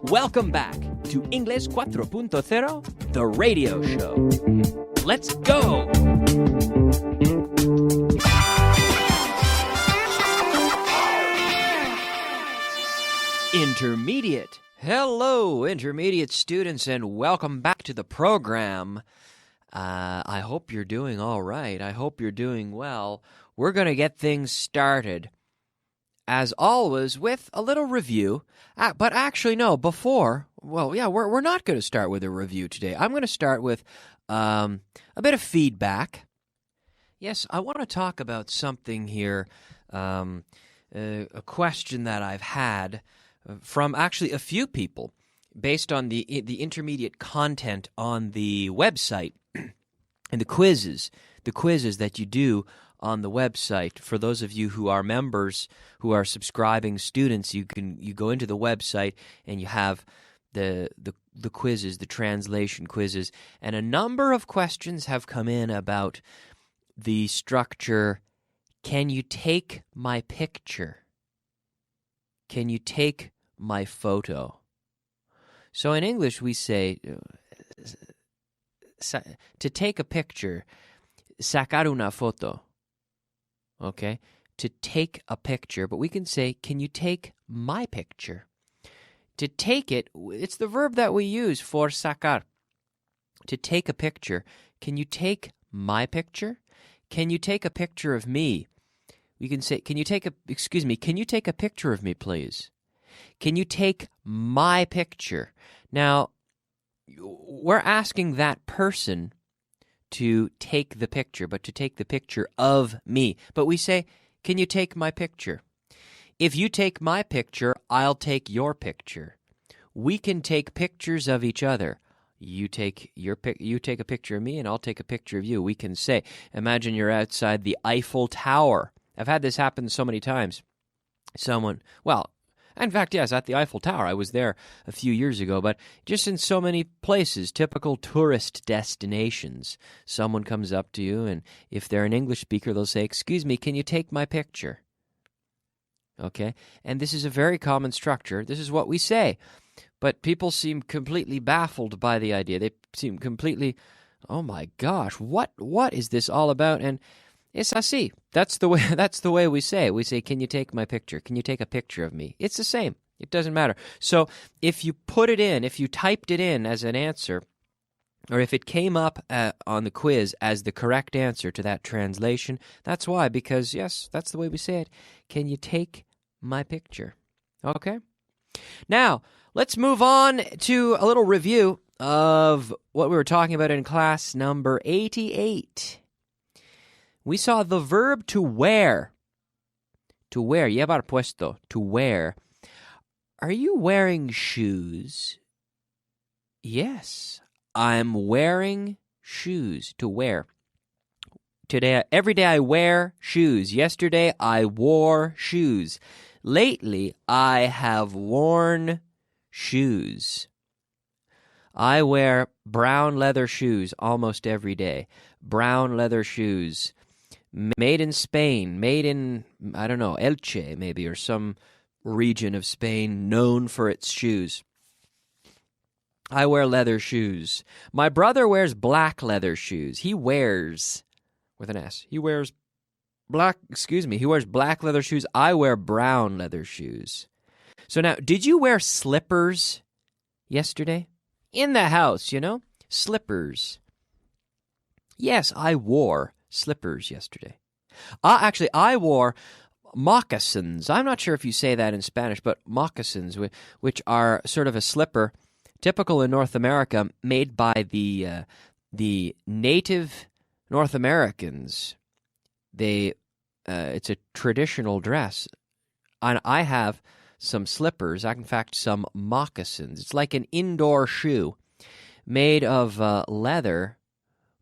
Welcome back to Inglés 4.0, the radio show. Let's go! Intermediate. Hello, intermediate students, and welcome back to the program. I hope you're doing all right. I hope you're doing well. We're going to get things started, as always, with a little review. But actually, no, before, we're not going to start with a review today. I'm going to start with a bit of feedback. Yes, I want to talk about something here, a question that I've had from actually a few people based on the intermediate content on the website and the quizzes that you do on the website. For those of you who are members, who are subscribing students, you go into the website and you have the quizzes, the translation quizzes, and a number of questions have come in about the structure, can you take my picture? Can you take my photo? So in English we say, to take a picture, sacar una foto. Okay? To take a picture, but we can say, can you take my picture? To take it, it's the verb that we use for sacar. To take a picture. Can you take my picture? Can you take a picture of me? We can say, can you take a picture of me, please? Can you take my picture? Now, we're asking that person to take the picture, but to take the picture of me. But we say, can you take my picture? If you take my picture, I'll take your picture. We can take pictures of each other. You take a picture of me, and I'll take a picture of you. We can say, imagine you're outside the Eiffel Tower. I've had this happen so many times. In fact, yes, at the Eiffel Tower. I was there a few years ago, but just in so many places, typical tourist destinations. Someone comes up to you, and if they're an English speaker, they'll say, excuse me, can you take my picture? Okay? And this is a very common structure. This is what we say. But people seem completely baffled by the idea. They seem completely, oh my gosh, what is this all about? And it's así. That's the way we say it. We say, can you take my picture? Can you take a picture of me? It's the same. It doesn't matter. So if you typed it in as an answer, or if it came up on the quiz as the correct answer to that translation, that's why, because yes, that's the way we say it. Can you take my picture? Okay? Now, let's move on to a little review of what we were talking about in class number 88. We saw the verb to wear. To wear, llevar puesto, to wear. Are you wearing shoes? Yes, I'm wearing shoes, to wear. Every day I wear shoes. Yesterday I wore shoes. Lately I have worn shoes. I wear brown leather shoes almost every day. Brown leather shoes. Made in Spain, made in, I don't know, Elche maybe, or some region of Spain known for its shoes. I wear leather shoes. My brother wears black leather shoes. He wears, with an S, he wears black leather shoes. I wear brown leather shoes. So now, did you wear slippers yesterday? In the house, slippers. Yes, I wore slippers yesterday. Actually, I wore moccasins. I'm not sure if you say that in Spanish, but moccasins, which are sort of a slipper, typical in North America, made by the native North Americans. It's a traditional dress. And I have some slippers, in fact, some moccasins. It's like an indoor shoe made of leather.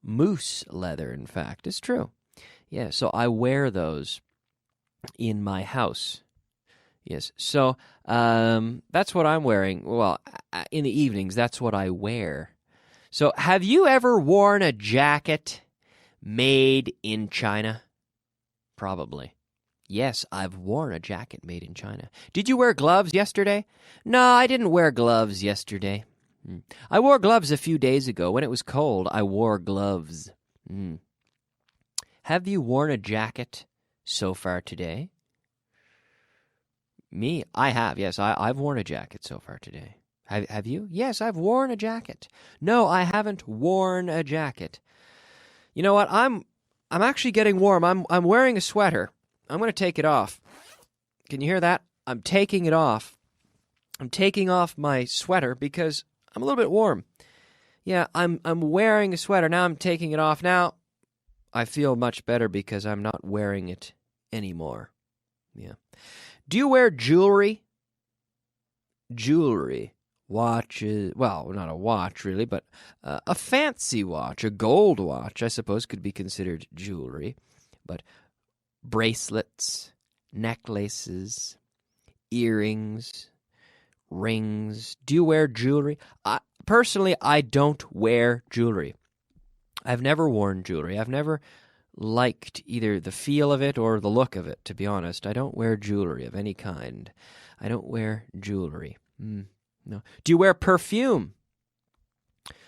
Moose leather, in fact. It's true. Yeah, so I wear those in my house. Yes, so that's what I'm wearing. Well, in the evenings, that's what I wear. So have you ever worn a jacket made in China? Probably. Yes, I've worn a jacket made in China. Did you wear gloves yesterday? No, I didn't wear gloves yesterday. I wore gloves a few days ago. When it was cold, I wore gloves. Have you worn a jacket so far today? Me? I have, yes. I've worn a jacket so far today. Have you? Yes, I've worn a jacket. No, I haven't worn a jacket. You know what? I'm actually getting warm. I'm wearing a sweater. I'm going to take it off. Can you hear that? I'm taking it off. I'm taking off my sweater because I'm a little bit warm. Yeah, I'm wearing a sweater. Now I'm taking it off. Now I feel much better because I'm not wearing it anymore. Yeah. Do you wear jewelry? Jewelry. Watches. Well, not a watch really, but a fancy watch, a gold watch, I suppose, could be considered jewelry. But bracelets, necklaces, earrings, rings. Do you wear jewelry? Personally, I don't wear jewelry. I've never worn jewelry. I've never liked either the feel of it or the look of it, to be honest. I don't wear jewelry of any kind. I don't wear jewelry. No. Do you wear perfume?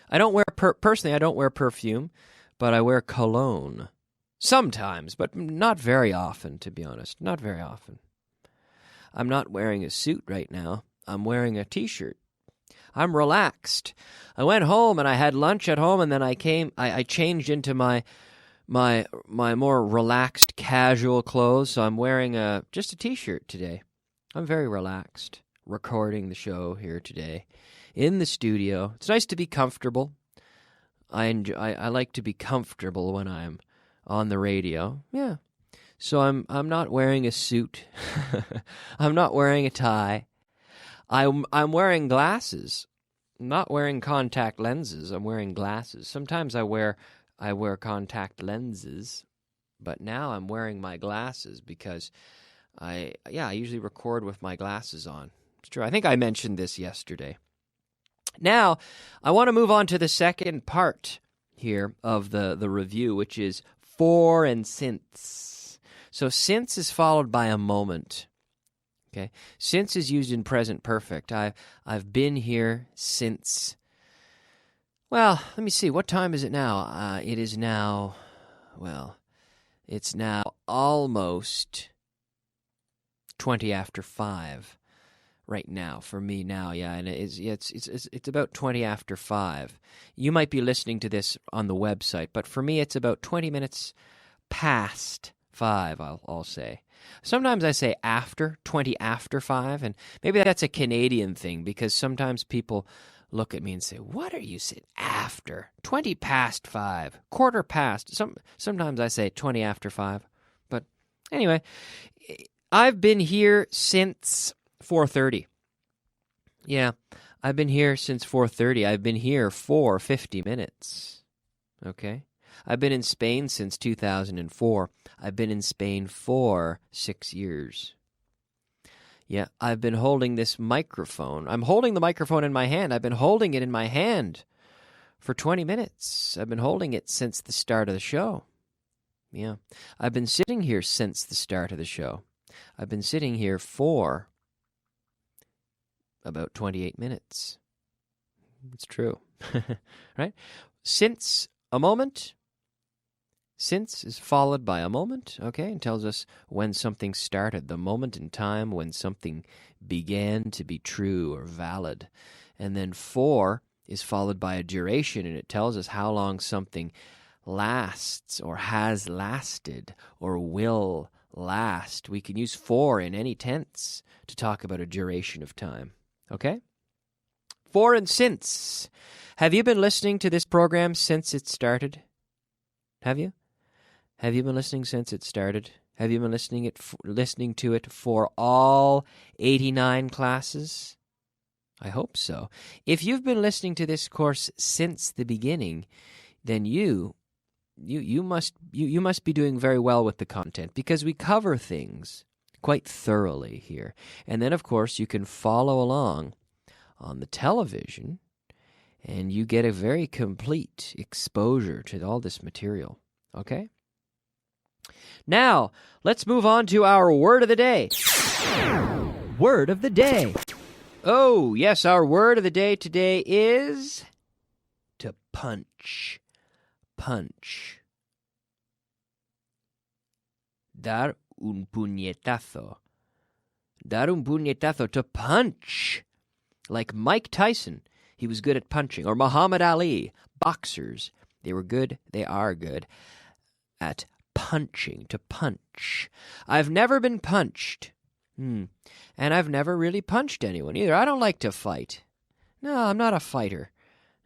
I don't wear, personally, I don't wear perfume, but I wear cologne. Sometimes, but not very often, to be honest. Not very often. I'm not wearing a suit right now. I'm wearing a t-shirt. I'm relaxed. I went home and I had lunch at home, and then I changed into my more relaxed, casual clothes, so I'm wearing just a t-shirt today. I'm very relaxed, recording the show here today in the studio. It's nice to be comfortable. I like to be comfortable when I'm on the radio. Yeah. So I'm not wearing a suit. I'm not wearing a tie. I'm wearing glasses. I'm not wearing contact lenses. I'm wearing glasses. Sometimes I wear contact lenses, but now I'm wearing my glasses because I usually record with my glasses on. It's true. I think I mentioned this yesterday. Now, I want to move on to the second part here of the review, which is for and since. So since is followed by a moment. Okay? Since is used in present perfect. I've been here since. Well, let me see. What time is it now? It's now almost 20 after 5 right now for me now. Yeah, and it's about 20 after 5. You might be listening to this on the website, but for me it's about 20 minutes past 5, I'll say. Sometimes I say 20 after 5, and maybe that's a Canadian thing because sometimes people look at me and say, what are you saying after? 20 past 5, quarter past. Sometimes I say 20 after 5. But anyway, I've been here since 4:30. Yeah, I've been here since 4:30. I've been here for 50 minutes. Okay? I've been in Spain since 2004. I've been in Spain for 6 years. Yeah, I've been holding this microphone. I'm holding the microphone in my hand. I've been holding it in my hand for 20 minutes. I've been holding it since the start of the show. Yeah, I've been sitting here since the start of the show. I've been sitting here for about 28 minutes. It's true. Right? Since a moment. Since is followed by a moment, okay, and tells us when something started, the moment in time when something began to be true or valid. And then for is followed by a duration, and it tells us how long something lasts or has lasted or will last. We can use for in any tense to talk about a duration of time, okay? For and since. Have you been listening to this program since it started? Have you? Have you been listening since it started? Have you been listening to it for all 89 classes? I hope so. If you've been listening to this course since the beginning, then you must be doing very well with the content because we cover things quite thoroughly here. And then, of course, you can follow along on the television, and you get a very complete exposure to all this material. Okay? Now, let's move on to our word of the day. Word of the day. Oh, yes, our word of the day today is to punch. Punch. Dar un puñetazo. Dar un puñetazo, to punch. Like Mike Tyson, he was good at punching. Or Muhammad Ali, boxers. They were good, they are good at punching, to punch. I've never been punched. And I've never really punched anyone either. I don't like to fight. No, I'm not a fighter.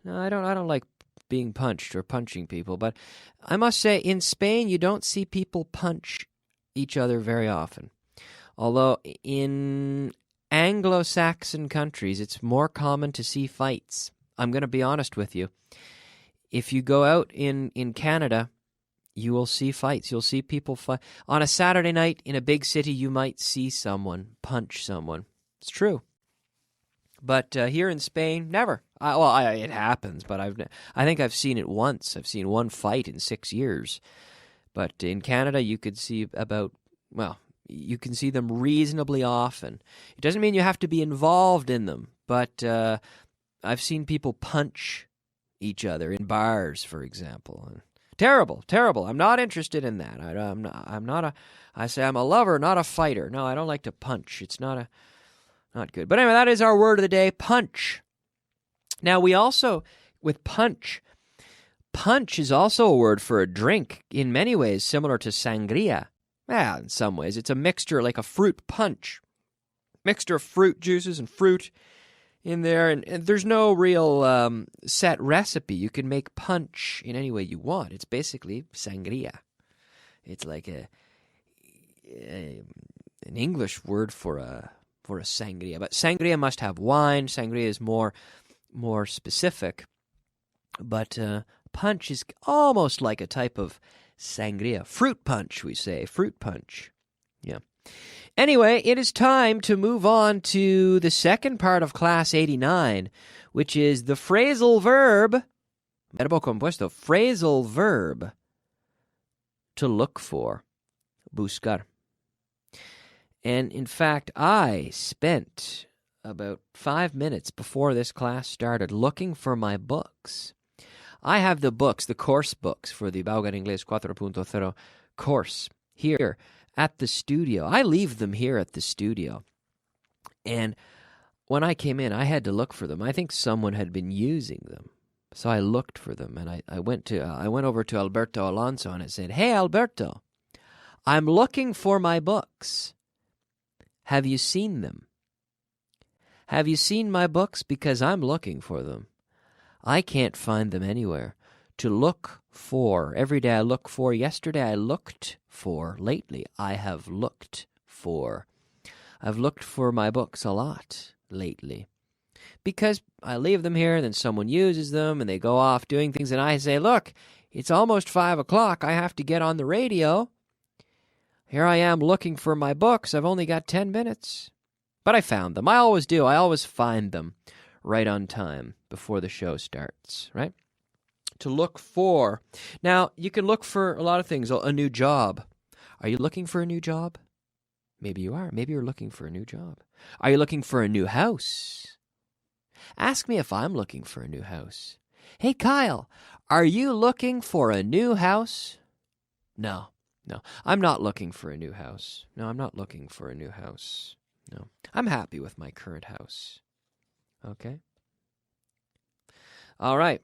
No, I don't like being punched or punching people. But I must say, in Spain, you don't see people punch each other very often. Although in Anglo-Saxon countries, it's more common to see fights. I'm going to be honest with you. If you go out in Canada, you will see fights. You'll see people fight. On a Saturday night in a big city, you might see someone punch someone. It's true. But here in Spain, never. It happens, but I think I've seen it once. I've seen one fight in 6 years. But in Canada, you could see you can see them reasonably often. It doesn't mean you have to be involved in them, but I've seen people punch each other in bars, for example. Terrible, terrible. I'm not interested in that. I say I'm a lover, not a fighter. No, I don't like to punch. It's not good. But anyway, that is our word of the day, punch. Now, we also, with punch is also a word for a drink, in many ways similar to sangria. Well, in some ways, it's a mixture, like a fruit punch. Mixture of fruit juices and fruit in there, and there's no real set recipe. You can make punch in any way you want. It's basically sangria. It's like an English word for a sangria, but sangria must have wine. Sangria is more specific, but punch is almost like a type of sangria. Fruit punch, we say. Fruit punch. Yeah. Anyway, it is time to move on to the second part of Class 89, which is the phrasal verb, verbo compuesto, phrasal verb, to look for, buscar. And in fact, I spent about 5 minutes before this class started looking for my books. I have the books, the course books for the Baugar Inglés 4.0 course here at the studio. I leave them here at the studio. And when I came in, I had to look for them. I think someone had been using them. So I looked for them, and I went over to Alberto Alonso and I said, "Hey, Alberto, I'm looking for my books. Have you seen them? Have you seen my books? Because I'm looking for them. I can't find them anywhere. To look for. Every day I look for. Yesterday I looked for. Lately I have looked for. I've looked for my books a lot lately. Because I leave them here, and then someone uses them, and they go off doing things, and I say, look, it's almost 5 o'clock. I have to get on the radio. Here I am looking for my books. I've only got 10 minutes. But I found them. I always do. I always find them right on time before the show starts, right? To look for. Now, you can look for a lot of things. A new job. Are you looking for a new job? Maybe you are. Maybe you're looking for a new job. Are you looking for a new house? Ask me if I'm looking for a new house. Hey, Kyle, are you looking for a new house? No, I'm not looking for a new house. No, I'm not looking for a new house. No, I'm happy with my current house. Okay? All right.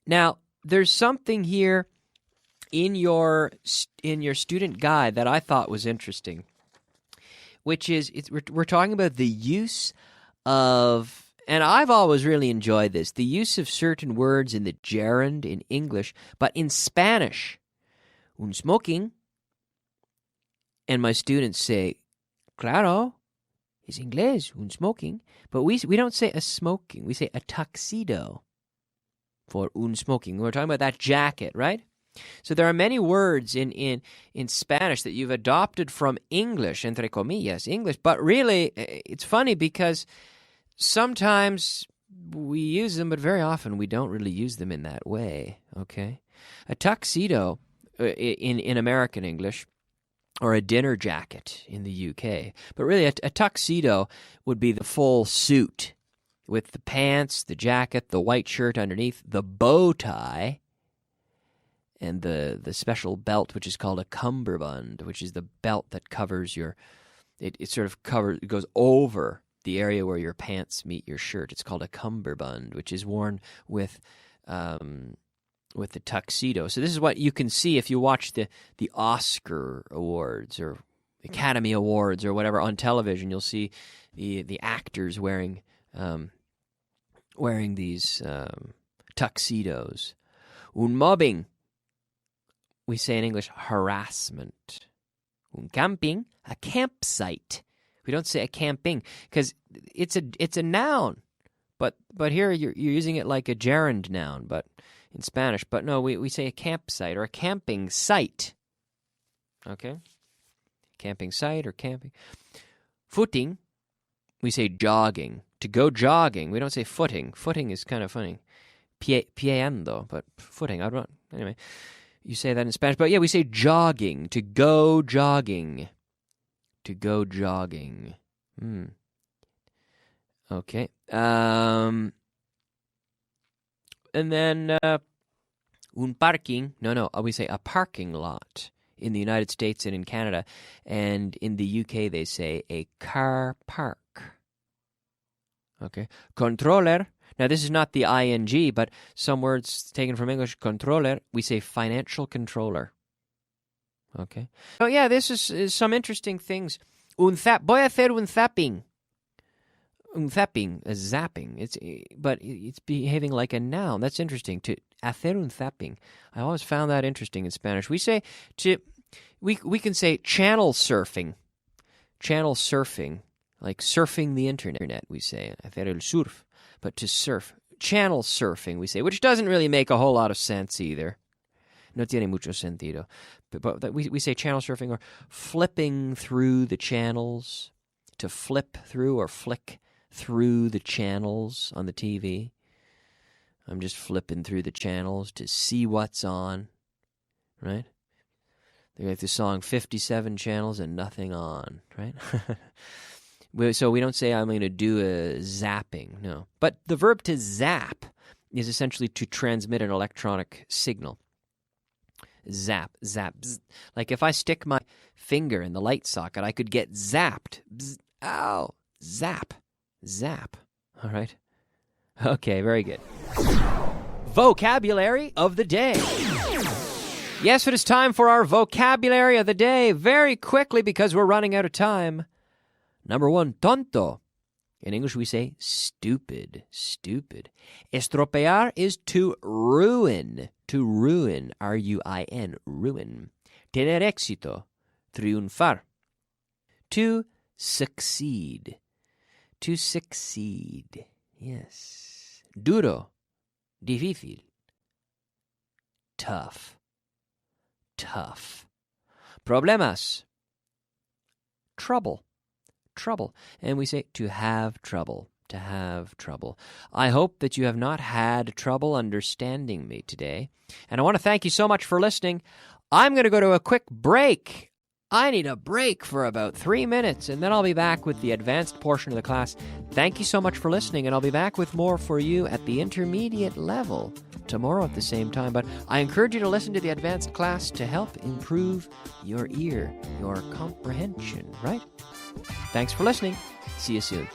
Now, there's something here in your student guide that I thought was interesting, which is we're talking about the use of, and I've always really enjoyed this, the use of certain words in the gerund in English, but in Spanish, un smoking, and my students say, claro, it's inglés, un smoking, but we don't say a smoking, we say a tuxedo for un smoking. We're talking about that jacket, right? So there are many words in Spanish that you've adopted from English, entre comillas, English, but really, it's funny because sometimes we use them, but very often we don't really use them in that way, okay? A tuxedo, in American English, or a dinner jacket in the UK. But really, a tuxedo would be the full suit with the pants, the jacket, the white shirt underneath, the bow tie, and the special belt, which is called a cummerbund, which is the belt that covers your... It sort of covers... It goes over the area where your pants meet your shirt. It's called a cummerbund, which is worn with the tuxedo. So this is what you can see if you watch the Oscar Awards or Academy Awards or whatever on television. You'll see the actors wearing these tuxedos. Un mobbing, we say in English, harassment. Un camping, a campsite. We don't say a camping because it's a noun, but here you're using it like a gerund noun, but in Spanish. But no, we say a campsite or a camping site. Okay, camping site or camping. Footing, we say jogging. To go jogging, we don't say footing. Footing is kind of funny. Pieando, but footing, I don't. Anyway, you say that in Spanish, but yeah, we say jogging. To go jogging. To go jogging. Okay. And then un parking. No, we say a parking lot in the United States and in Canada. And in the UK, they say a car park. Okay. Controller. Now, this is not the ing, but some words taken from English. Controller, we say financial controller. Okay. Oh, yeah, this is some interesting things. Voy a hacer un zapping. Un zapping, a zapping. But it's behaving like a noun. That's interesting. To hacer un zapping. I always found that interesting in Spanish. We say we can say channel surfing. Channel surfing, like surfing the internet. We say hacer el surf, but to surf, channel surfing. We say, which doesn't really make a whole lot of sense either. No tiene mucho sentido. But we say channel surfing or flipping through the channels. To flip through or flick through the channels on the TV. I'm just flipping through the channels to see what's on. Right? They have the song 57 channels and nothing on. Right? So we don't say I'm going to do a zapping. No. But the verb to zap is essentially to transmit an electronic signal. Zap, zap, bzz. Like if I stick my finger in the light socket, I could get zapped. Bzz, ow, zap, zap. All right. Okay, very good. Vocabulary of the day. Yes, it is time for our vocabulary of the day. Very quickly because we're running out of time. Number 1, tonto. In English, we say stupid, stupid. Estropear is to ruin, R-U-I-N, ruin. Tener éxito, triunfar. To succeed, yes. Duro, difícil. Tough. Problemas, trouble. And we say to have trouble. I hope that you have not had trouble understanding me today. And I want to thank you so much for listening. I'm going to go to a quick break. I need a break for about 3 minutes, and then I'll be back with the advanced portion of the class. Thank you so much for listening, and I'll be back with more for you at the intermediate level tomorrow at the same time. But I encourage you to listen to the advanced class to help improve your ear, your comprehension, right? Thanks for listening. See you soon.